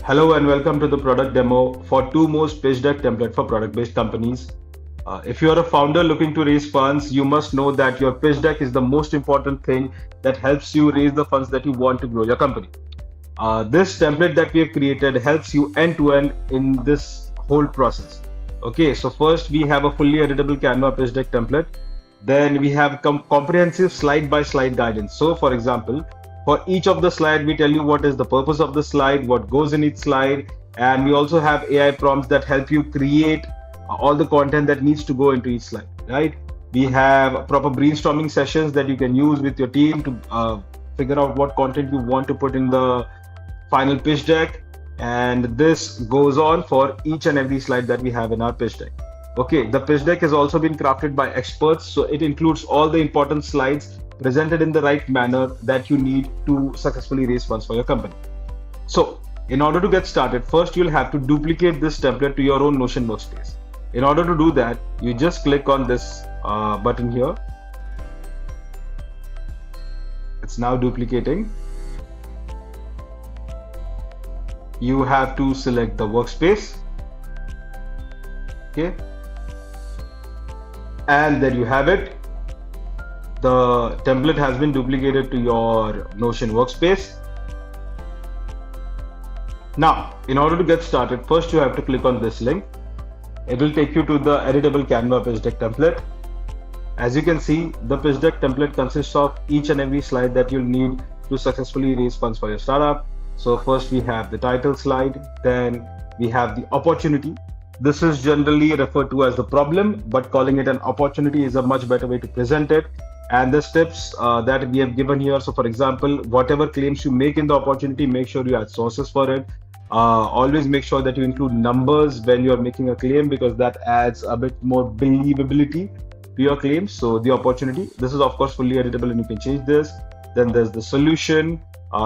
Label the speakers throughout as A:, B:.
A: Hello and welcome to the product demo for two most pitch deck template for product-based companies. If you are a founder looking to raise funds, you must know that your pitch deck is the most important thing that helps you raise the funds that you want to grow your company. This template that we have created helps you end-to-end in this whole process. Okay, so first we have a fully editable Canva pitch deck template. Then we have comprehensive slide-by-slide guidance. So for example, for each of the slide, we tell you what is the purpose of the slide, what goes in each slide, and we also have AI prompts that help you create all the content that needs to go into each slide, right? We have proper brainstorming sessions that you can use with your team to figure out what content you want to put in the final pitch deck, and this goes on for each and every slide that we have in our pitch deck. Okay, the pitch deck has also been crafted by experts, so it includes all the important slides presented in the right manner that you need to successfully raise funds for your company. So in order to get started, first you'll have to duplicate this template to your own Notion workspace. In order to do that, you just click on this button here. It's now duplicating. You have to select the workspace. Okay. And there you have it. The template has been duplicated to your Notion workspace. Now, in order to get started, first you have to click on this link. It will take you to the editable Canva pitch deck template. As you can see, the pitch deck template consists of each and every slide that you'll need to successfully raise funds for your startup. So first we have the title slide, then we have the opportunity. This is generally referred to as the problem, but calling it an opportunity is a much better way to present it. And the steps that we have given here. So for example, whatever claims you make in the opportunity, make sure you add sources for it. Always make sure that you include numbers when you're making a claim, because that adds a bit more believability to your claims. So the opportunity, this is of course fully editable and you can change this. Then there's the solution.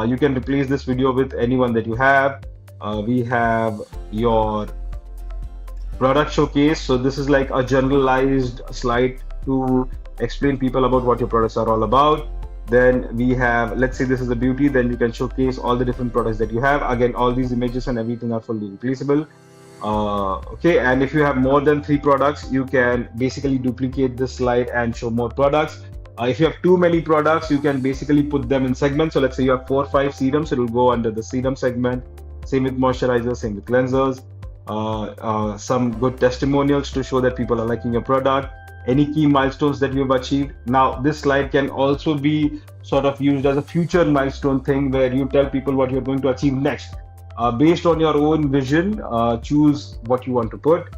A: You can replace this video with anyone that you have. We have your product showcase. So this is like a generalized slide to explain people about what your products are all about. Then we have, let's say this is a beauty, then you can showcase all the different products that you have. Again, all these images and everything are fully replaceable. Okay, and if you have more than 3 products, you can basically duplicate this slide and show more products. If you have too many products, you can basically put them in segments. So let's say you have 4 or 5 serums, it will go under the serum segment. Same with moisturizers, same with cleansers. Some good testimonials to show that people are liking your product. Any key milestones that you've achieved. Now, this slide can also be sort of used as a future milestone thing where you tell people what you're going to achieve next. Based on your own vision, choose what you want to put.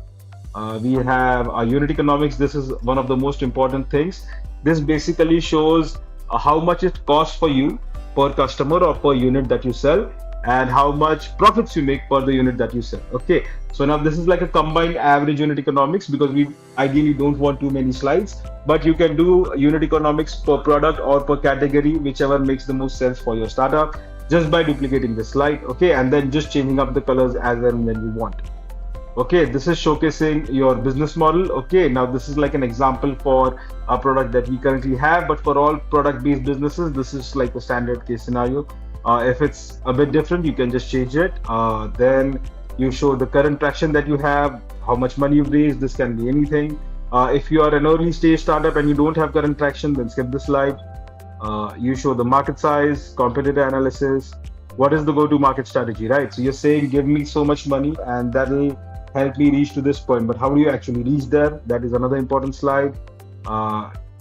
A: We have unit economics. This is one of the most important things. This basically shows how much it costs for you per customer or per unit that you sell, and how much profits you make per the unit that you sell. Okay, so now this is like a combined average unit economics, because we ideally don't want too many slides, but you can do unit economics per product or per category, whichever makes the most sense for your startup, just by duplicating the slide. Okay, and then just changing up the colors as and when you want. Okay, this is showcasing your business model. Okay, now this is like an example for a product that we currently have, but for all product-based businesses, this is like a standard case scenario. If it's a bit different, you can just change it. Then you show the current traction that you have, how much money you've raised. This can be anything. If you are an early stage startup and you don't have current traction, then skip the slide. You show the market size, competitor analysis. What is the go-to market strategy, right? So you're saying, give me so much money and that will help me reach to this point. But how do you actually reach there? That is another important slide.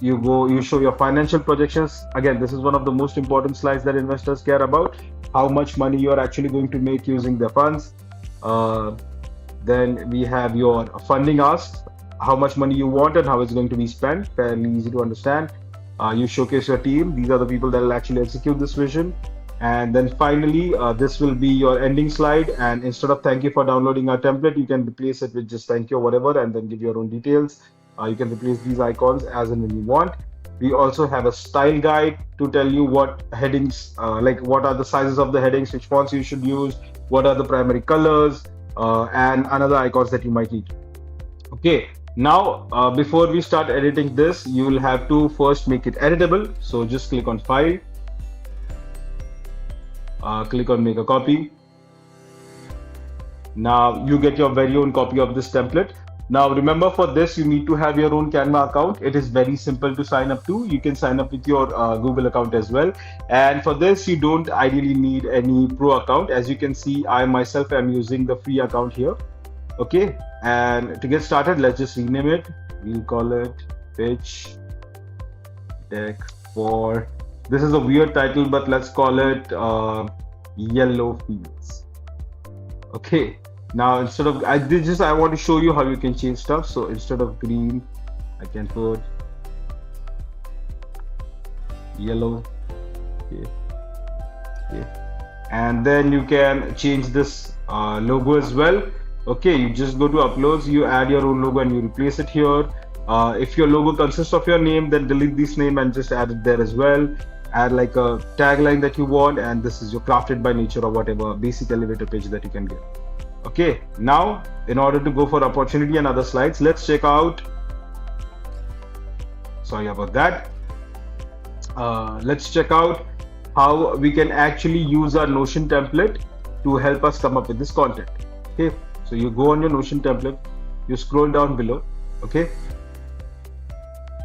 A: You show your financial projections. Again, this is one of the most important slides that investors care about, how much money you are actually going to make using the funds. Then we have your funding asks, how much money you want and how it's going to be spent. Fairly easy to understand. You showcase your team. These are the people that will actually execute this vision. And then finally, this will be your ending slide. And instead of thank you for downloading our template, you can replace it with just thank you or whatever, and then give your own details. You can replace these icons as and when you want. We also have a style guide to tell you what headings, like what are the sizes of the headings, which fonts you should use, what are the primary colors, and another icons that you might need. Okay, now before we start editing this, you will have to first make it editable. So just click on File, click on Make a Copy. Now you get your very own copy of this template. Now remember, for this you need to have your own Canva account. It is very simple to sign up to. You can sign up with your Google account as well. And for this you don't ideally need any pro account. As you can see, I myself am using the free account here. Okay, and to get started, let's just rename it. We'll call it pitch deck for, this is a weird title, but let's call it yellow fields. Okay, now instead of, I want to show you how you can change stuff. So instead of green, I can put yellow. Okay, okay. And then you can change this logo as well. Okay, you just go to uploads, you add your own logo and you replace it here. If your logo consists of your name, then delete this name and just add it there as well. Add like a tagline that you want, and this is your crafted by nature or whatever basic elevator page that you can get. Okay, now in order to go for opportunity and other slides, let's check out, sorry about that. Let's check out how we can actually use our Notion template to help us come up with this content. Okay, so you go on your Notion template, you scroll down below. Okay,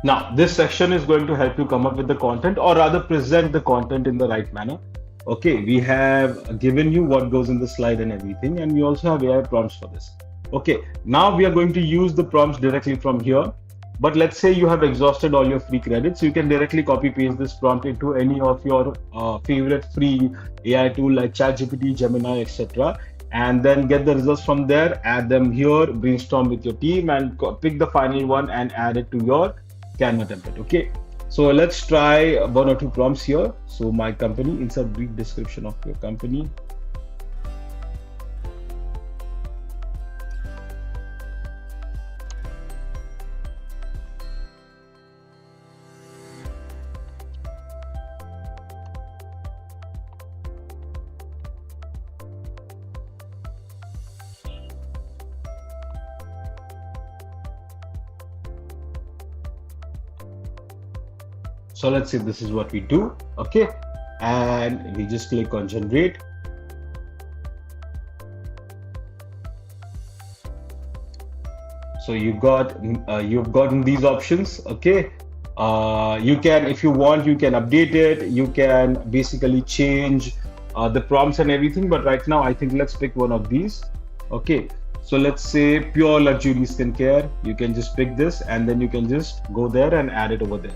A: now this section is going to help you come up with the content, or rather present the content in the right manner. Okay, we have given you what goes in the slide and everything, and we also have AI prompts for this. Okay, now we are going to use the prompts directly from here. But let's say you have exhausted all your free credits, you can directly copy paste this prompt into any of your favorite free AI tool like ChatGPT, Gemini, etc., and then get the results from there, add them here, brainstorm with your team, and pick the final one and add it to your Canva template. Okay, so let's try one or two prompts here. So my company, insert brief description of your company. So let's say this is what we do. Okay, and we just click on generate. So you've gotten these options. Okay, you can, if you want, you can update it, you can basically change the prompts and everything, but right now I think let's pick one of these. Okay, so let's say pure luxury skincare. You can just pick this and then you can just go there and add it over there.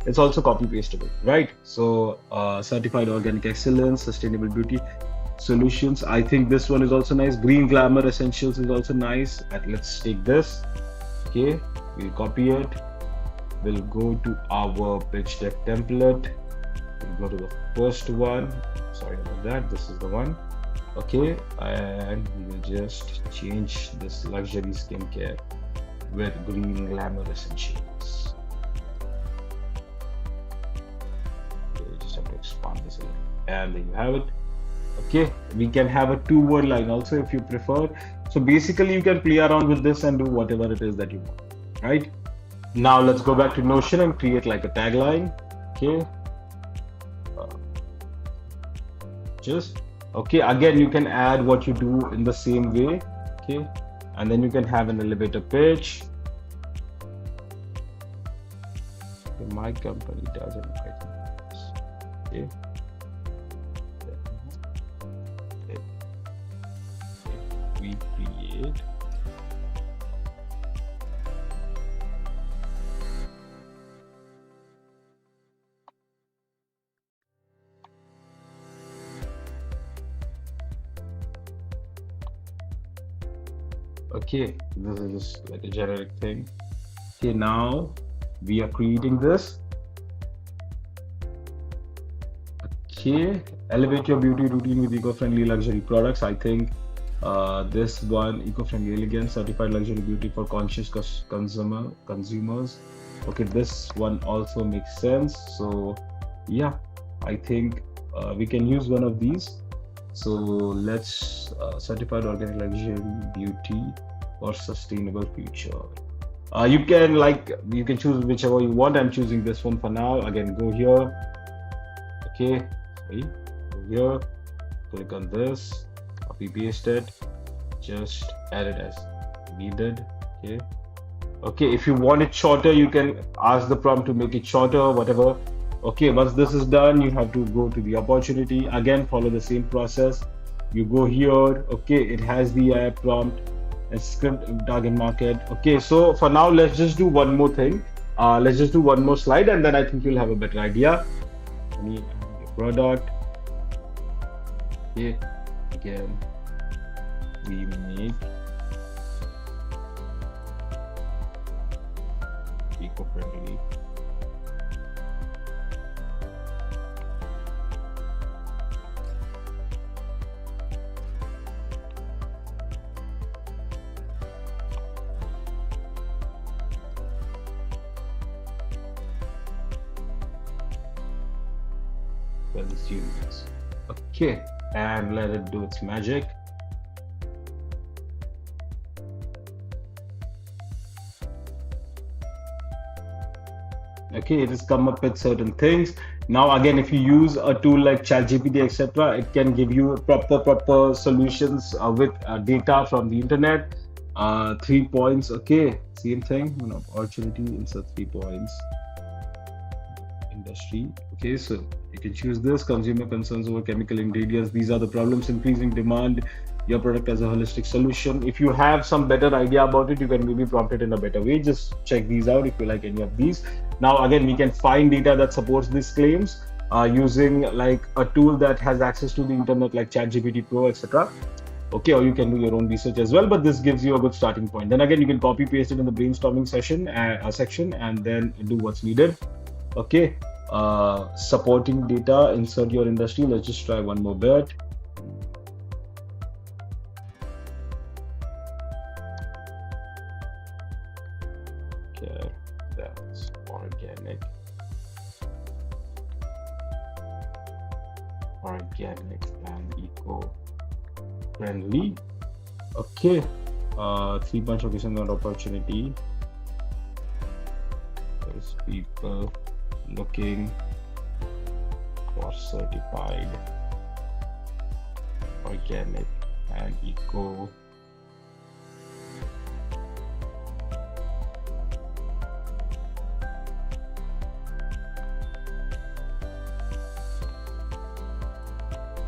A: It's also copy pasteable, right? So certified organic excellence, sustainable beauty solutions. I think this one is also nice. Green glamour essentials is also nice. And let's take this. Okay, we'll copy it. We'll go to our pitch deck template. We'll go to the first one. Sorry about that. This is the one. Okay, and we will just change this luxury skincare with green glamour essentials. Expand this a little, and there you have it. Okay, we can have a 2-word line also if you prefer. So basically you can play around with this and do whatever it is that you want, right? Now let's go back to Notion and create like a tagline. Okay, okay, again you can add what you do in the same way. Okay, and then you can have an elevator pitch. Okay, my company doesn't like this. Okay. We create okay, this is just like a generic thing. Okay, now we are creating this. Okay, elevate your beauty routine with eco-friendly luxury products. I think this one, eco-friendly elegance, certified luxury beauty for conscious consumers. Okay, this one also makes sense. So yeah, I think we can use one of these. So let's certified organic luxury beauty for sustainable future. You can choose whichever you want. I'm choosing this one for now. Again, go here. Okay, go here, click on this, copy paste it. just add it as needed. Okay, if you want it shorter, you can ask the prompt to make it shorter, whatever. Okay, once this is done, you have to go to the opportunity. Again, follow the same process. You go here. Okay, it has the prompt and script target market. Okay, so for now, let's just do one more thing. Let's just do one more slide, and then I think you'll have a better idea. Product. Okay, again, we make eco-friendly. Consumers. Okay, and let it do its magic. Okay, it has come up with certain things. Now again, if you use a tool like ChatGPT, etc., it can give you proper solutions with data from the internet. 3 points. Okay, same thing. Opportunity, insert 3 points. Industry. Okay, so you can choose this. Consumer concerns over chemical ingredients. These are the problems: increasing demand. Your product as a holistic solution. If you have some better idea about it, you can maybe prompt it in a better way. Just check these out if you like any of these. Now again, we can find data that supports these claims using like a tool that has access to the internet like ChatGPT Pro, etc. Okay, or you can do your own research as well, but this gives you a good starting point. Then again, you can copy paste it in the brainstorming session section and then do what's needed. Okay, supporting data, insert your industry. Let's just try one more bit. Okay, that's organic and eco-friendly. Okay, 3 bunch of locations on opportunity. There's people looking for certified organic and eco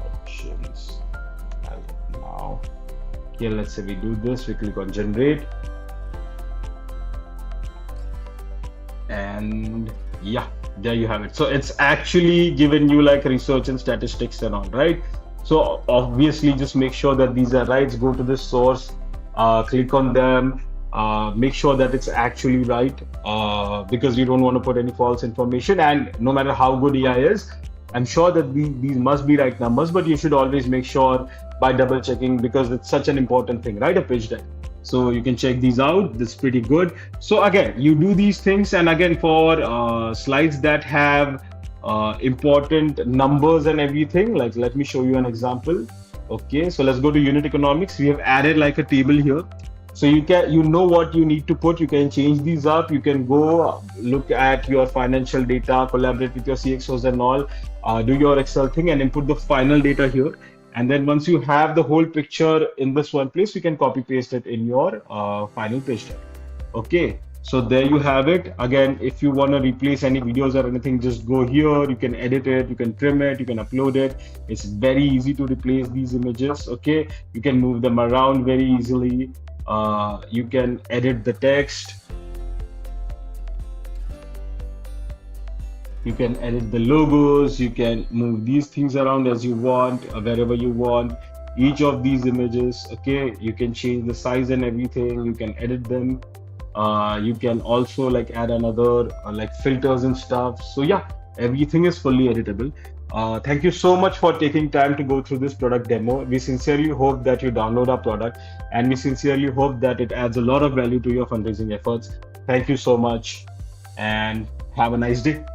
A: options as of now. Okay, let's say we do this, we click on generate, and yeah, there you have it. So it's actually given you like research and statistics and all, right? So obviously just make sure that these are right. Go to the source, click on them, make sure that it's actually right, because you don't want to put any false information. And no matter how good AI is, I'm sure that these must be right numbers, but you should always make sure by double checking, because it's such an important thing, right? A pitch deck. So you can check these out. This is pretty good. So again, you do these things, and again, for slides that have important numbers and everything, like let me show you an example. Okay, so let's go to unit economics. We have added like a table here, so you know what you need to put. You can change these up. You can go look at your financial data, collaborate with your CXOs and all, do your Excel thing, and input the final data here. And then once you have the whole picture in this one place, you can copy paste it in your final page deck. Okay, so there you have it. Again, if you want to replace any videos or anything, just go here. You can edit it, you can trim it, you can upload it. It's very easy to replace these images. Okay, you can move them around very easily. You can edit the text. You can edit the logos. You can move these things around as you want, wherever you want. Each of these images, okay, you can change the size and everything. You can edit them. You can also like add another like filters and stuff. So yeah, everything is fully editable. Thank you so much for taking time to go through this product demo. We sincerely hope that you download our product, and we sincerely hope that it adds a lot of value to your fundraising efforts. Thank you so much, and have a nice day.